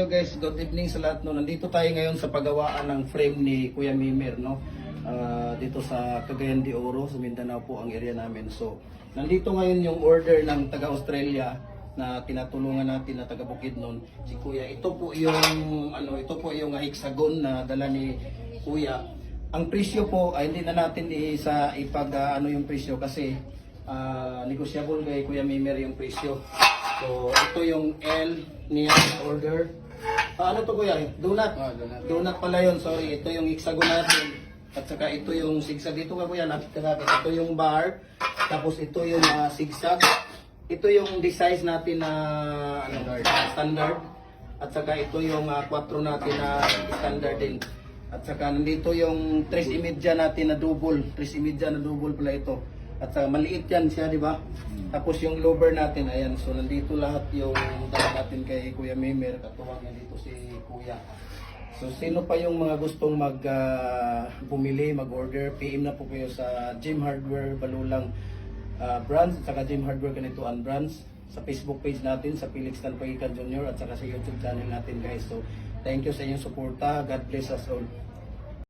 Hello guys, good evening sa lahat. No, nandito tayo ngayon sa paggawaan ng frame ni Kuya Mimer, no. Dito sa Cagayan de Oro, sa Mindanao po ang area namin. So, nandito ngayon yung order ng taga Australia na tinatulungan natin na taga Bukidnon, si Kuya. Ito po yung hexagon na dala ni Kuya. Ang presyo po ay hindi na natin yung presyo kasi negotiable kay Kuya Mimer yung presyo. So, ito yung L niya order. Ano to Kuya? Donut? Donut. Donut pala yun, sorry. Ito yung hexagon natin. At saka ito yung zigzag. Dito ka Kuya, nakita natin. Ito yung bar. Tapos ito yung zigzag. Ito yung size natin na standard. At saka ito yung 4 natin na standard din. At saka nandito yung 3.5 natin na double. 3.5 na double pala ito. At saka maliit yan siya, di ba? Tapos yung lower natin, ayan. So nandito lahat yung dala natin kay Kuya Mimer. Katuwang niya dito si Kuya. So sino pa yung mga gustong bumili, mag-order, PM na po kayo sa Gym Hardware Balulang branch, at saka Gym Hardware Ganituan branch. Sa Facebook page natin, sa Felix Tanpagikan Jr. at saka sa YouTube channel natin guys. So thank you sa inyong suporta. God bless us all.